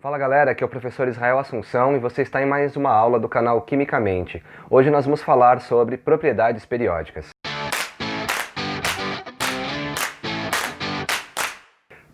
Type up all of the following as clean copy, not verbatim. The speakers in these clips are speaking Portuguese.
Fala galera, aqui é o professor Israel Assunção e você está em mais uma aula do canal Quimicamente. Hoje nós vamos falar sobre propriedades periódicas.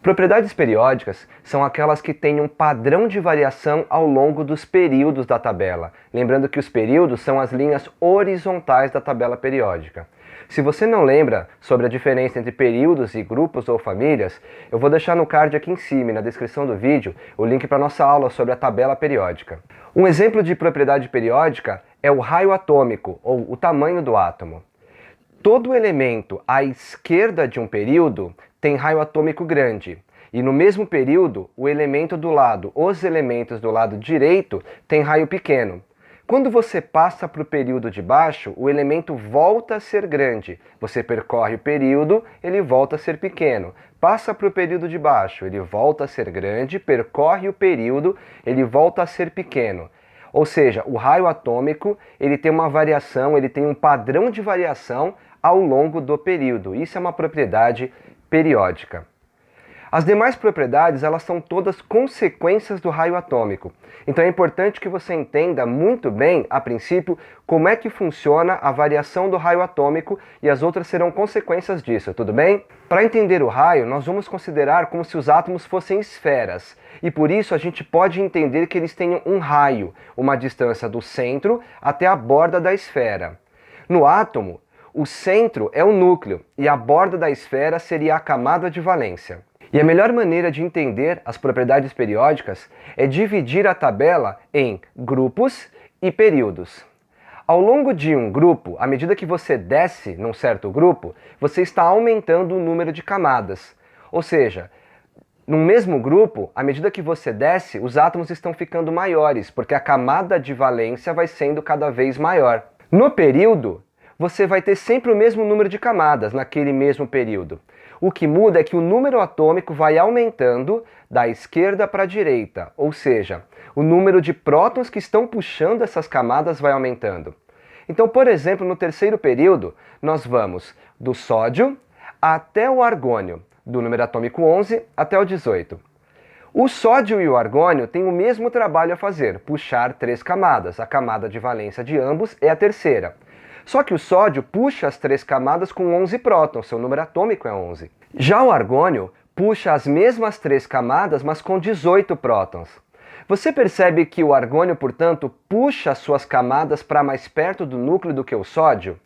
Propriedades periódicas são aquelas que têm um padrão de variação ao longo dos períodos da tabela. Lembrando que os períodos são as linhas horizontais da tabela periódica. Se você não lembra sobre a diferença entre períodos e grupos ou famílias, eu vou deixar no card aqui em cima e na descrição do vídeo o link para a nossa aula sobre a tabela periódica. Um exemplo de propriedade periódica é o raio atômico, ou o tamanho do átomo. Todo elemento à esquerda de um período tem raio atômico grande, e no mesmo período, os elementos do lado direito têm raio pequeno. Quando você passa para o período de baixo, o elemento volta a ser grande. Você percorre o período, ele volta a ser pequeno. Passa para o período de baixo, ele volta a ser grande, percorre o período, ele volta a ser pequeno. Ou seja, o raio atômico, ele tem uma variação, ele tem um padrão de variação ao longo do período. Isso é uma propriedade periódica. As demais propriedades, elas são todas consequências do raio atômico. Então é importante que você entenda muito bem, a princípio, como é que funciona a variação do raio atômico e as outras serão consequências disso, tudo bem? Para entender o raio, nós vamos considerar como se os átomos fossem esferas. E por isso a gente pode entender que eles tenham um raio, uma distância do centro até a borda da esfera. No átomo, o centro é o núcleo e a borda da esfera seria a camada de valência. E a melhor maneira de entender as propriedades periódicas é dividir a tabela em grupos e períodos. Ao longo de um grupo, à medida que você desce num certo grupo, você está aumentando o número de camadas. Ou seja, no mesmo grupo, à medida que você desce, os átomos estão ficando maiores, porque a camada de valência vai sendo cada vez maior. No período, você vai ter sempre o mesmo número de camadas naquele mesmo período. O que muda é que o número atômico vai aumentando da esquerda para a direita, ou seja, o número de prótons que estão puxando essas camadas vai aumentando. Então, por exemplo, no terceiro período, nós vamos do sódio até o argônio, do número atômico 11 até o 18. O sódio e o argônio têm o mesmo trabalho a fazer, puxar 3 camadas. A camada de valência de ambos é a terceira. Só que o sódio puxa as 3 camadas com 11 prótons, seu número atômico é 11. Já o argônio puxa as mesmas 3 camadas, mas com 18 prótons. Você percebe que o argônio, portanto, puxa as suas camadas para mais perto do núcleo do que o sódio?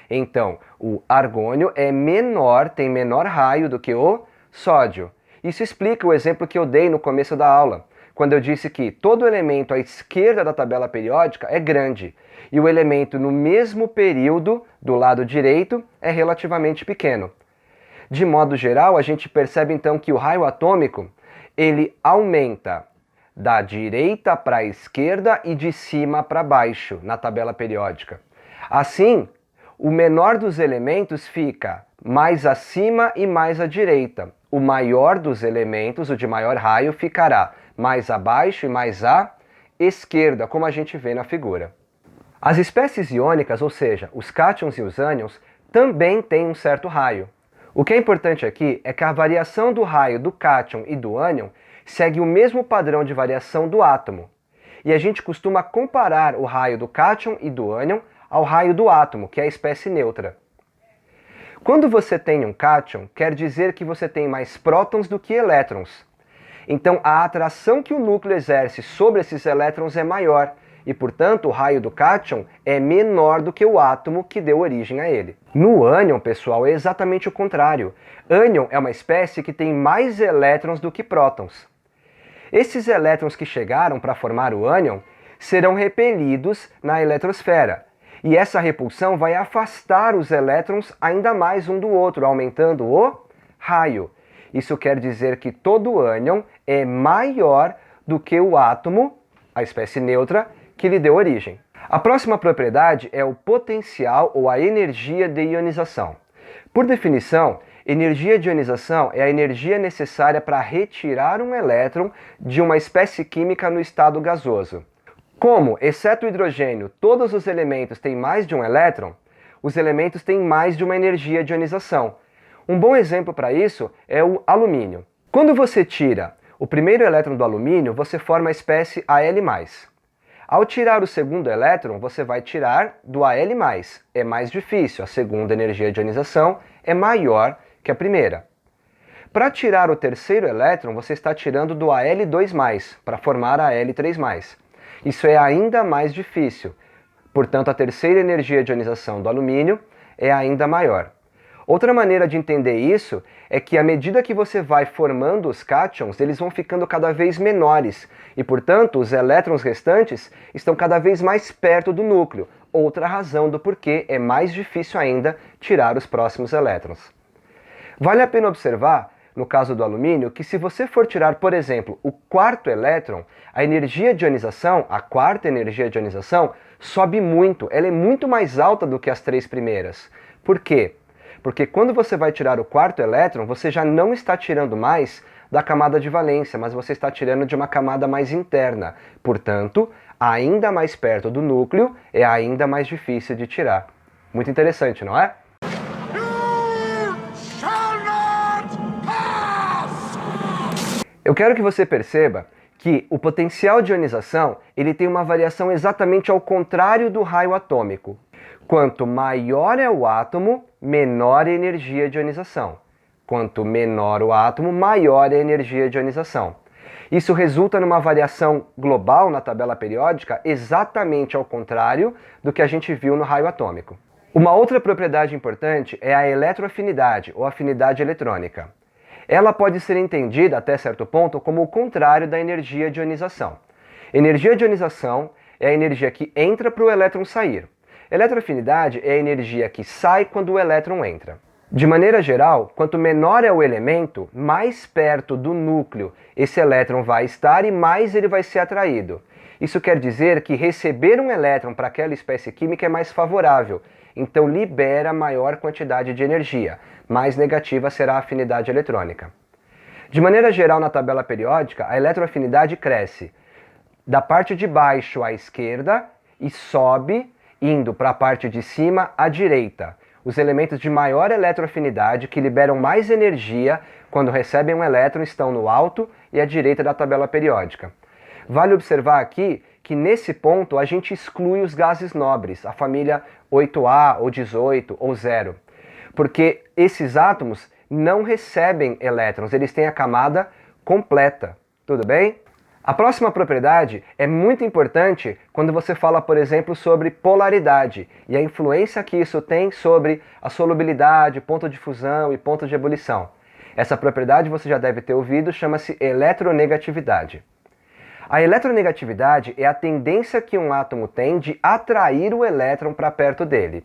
Então, o argônio é menor, tem menor raio do que o sódio. Isso explica o exemplo que eu dei no começo da aula, quando eu disse que todo elemento à esquerda da tabela periódica é grande, e o elemento no mesmo período, do lado direito, é relativamente pequeno. De modo geral, a gente percebe então que o raio atômico, ele aumenta da direita para a esquerda e de cima para baixo na tabela periódica. Assim, o menor dos elementos fica mais acima e mais à direita. O maior dos elementos, o de maior raio, ficará mais abaixo e mais à esquerda, como a gente vê na figura. As espécies iônicas, ou seja, os cátions e os ânions, também têm um certo raio. O que é importante aqui é que a variação do raio do cátion e do ânion segue o mesmo padrão de variação do átomo. E a gente costuma comparar o raio do cátion e do ânion ao raio do átomo, que é a espécie neutra. Quando você tem um cátion, quer dizer que você tem mais prótons do que elétrons. Então a atração que o núcleo exerce sobre esses elétrons é maior, e, portanto, o raio do cátion é menor do que o átomo que deu origem a ele. No ânion, pessoal, é exatamente o contrário. Ânion é uma espécie que tem mais elétrons do que prótons. Esses elétrons que chegaram para formar o ânion serão repelidos na eletrosfera, e essa repulsão vai afastar os elétrons ainda mais um do outro, aumentando o raio. Isso quer dizer que todo ânion é maior do que o átomo, a espécie neutra, que lhe deu origem. A próxima propriedade é o potencial ou a energia de ionização. Por definição, energia de ionização é a energia necessária para retirar um elétron de uma espécie química no estado gasoso. Como, exceto o hidrogênio, todos os elementos têm mais de um elétron, os elementos têm mais de uma energia de ionização. Um bom exemplo para isso é o alumínio. Quando você tira o primeiro elétron do alumínio, você forma a espécie Al+. Ao tirar o segundo elétron, você vai tirar do Al+. É mais difícil, a segunda energia de ionização é maior que a primeira. Para tirar o terceiro elétron, você está tirando do Al2+, para formar a Al3+. Isso é ainda mais difícil, portanto a terceira energia de ionização do alumínio é ainda maior. Outra maneira de entender isso é que à medida que você vai formando os cátions, eles vão ficando cada vez menores e, portanto, os elétrons restantes estão cada vez mais perto do núcleo. Outra razão do porquê é mais difícil ainda tirar os próximos elétrons. Vale a pena observar, no caso do alumínio, que se você for tirar, por exemplo, o quarto elétron, a energia de ionização, a quarta energia de ionização, sobe muito. Ela é muito mais alta do que as três primeiras. Por quê? Porque quando você vai tirar o quarto elétron, você já não está tirando mais da camada de valência, mas você está tirando de uma camada mais interna. Portanto, ainda mais perto do núcleo, é ainda mais difícil de tirar. Muito interessante, não é? Eu quero que você perceba que o potencial de ionização ele tem uma variação exatamente ao contrário do raio atômico. Quanto maior é o átomo, menor é a energia de ionização. Quanto menor o átomo, maior é a energia de ionização. Isso resulta numa variação global na tabela periódica exatamente ao contrário do que a gente viu no raio atômico. Uma outra propriedade importante é a eletroafinidade, ou afinidade eletrônica. Ela pode ser entendida, até certo ponto, como o contrário da energia de ionização. Energia de ionização é a energia que entra para o elétron sair. Eletroafinidade é a energia que sai quando o elétron entra. De maneira geral, quanto menor é o elemento, mais perto do núcleo esse elétron vai estar e mais ele vai ser atraído. Isso quer dizer que receber um elétron para aquela espécie química é mais favorável, então libera maior quantidade de energia. Mais negativa será a afinidade eletrônica. De maneira geral, na tabela periódica, a eletroafinidade cresce da parte de baixo à esquerda e sobe indo para a parte de cima à direita. Os elementos de maior eletroafinidade, que liberam mais energia quando recebem um elétron, estão no alto e à direita da tabela periódica. Vale observar aqui que nesse ponto a gente exclui os gases nobres, a família 8A ou 18 ou 0, porque esses átomos não recebem elétrons, eles têm a camada completa. Tudo bem? A próxima propriedade é muito importante quando você fala, por exemplo, sobre polaridade e a influência que isso tem sobre a solubilidade, ponto de fusão e ponto de ebulição. Essa propriedade você já deve ter ouvido, chama-se eletronegatividade. A eletronegatividade é a tendência que um átomo tem de atrair o elétron para perto dele.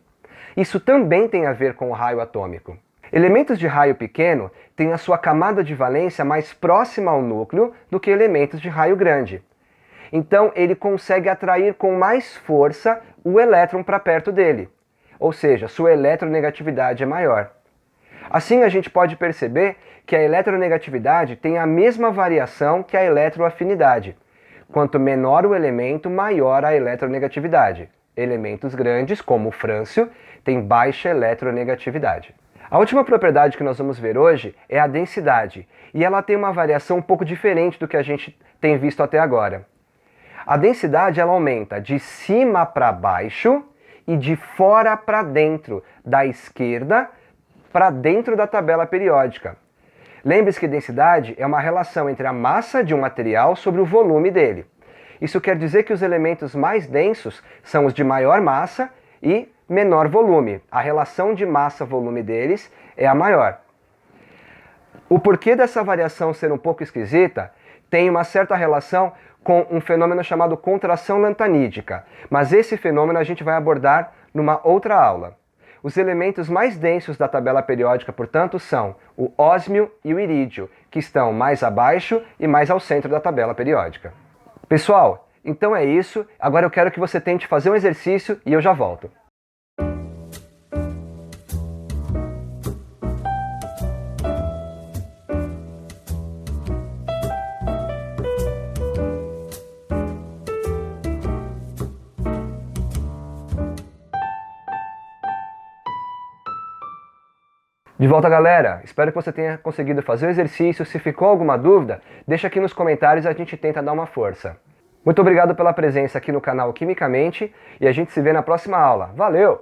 Isso também tem a ver com o raio atômico. Elementos de raio pequeno têm a sua camada de valência mais próxima ao núcleo do que elementos de raio grande. Então ele consegue atrair com mais força o elétron para perto dele, ou seja, sua eletronegatividade é maior. Assim a gente pode perceber que a eletronegatividade tem a mesma variação que a eletroafinidade. Quanto menor o elemento, maior a eletronegatividade. Elementos grandes, como o frâncio, têm baixa eletronegatividade. A última propriedade que nós vamos ver hoje é a densidade, e ela tem uma variação um pouco diferente do que a gente tem visto até agora. A densidade ela aumenta de cima para baixo e de fora para dentro, da esquerda para dentro da tabela periódica. Lembre-se que densidade é uma relação entre a massa de um material sobre o volume dele. Isso quer dizer que os elementos mais densos são os de maior massa e menor volume. A relação de massa-volume deles é a maior. O porquê dessa variação ser um pouco esquisita tem uma certa relação com um fenômeno chamado contração lantanídica, mas esse fenômeno a gente vai abordar numa outra aula. Os elementos mais densos da tabela periódica, portanto, são o ósmio e o irídio, que estão mais abaixo e mais ao centro da tabela periódica. Pessoal, então é isso. Agora eu quero que você tente fazer um exercício e eu já volto. De volta, galera! Espero que você tenha conseguido fazer o exercício. Se ficou alguma dúvida, deixa aqui nos comentários e a gente tenta dar uma força. Muito obrigado pela presença aqui no canal Quimicamente e a gente se vê na próxima aula. Valeu!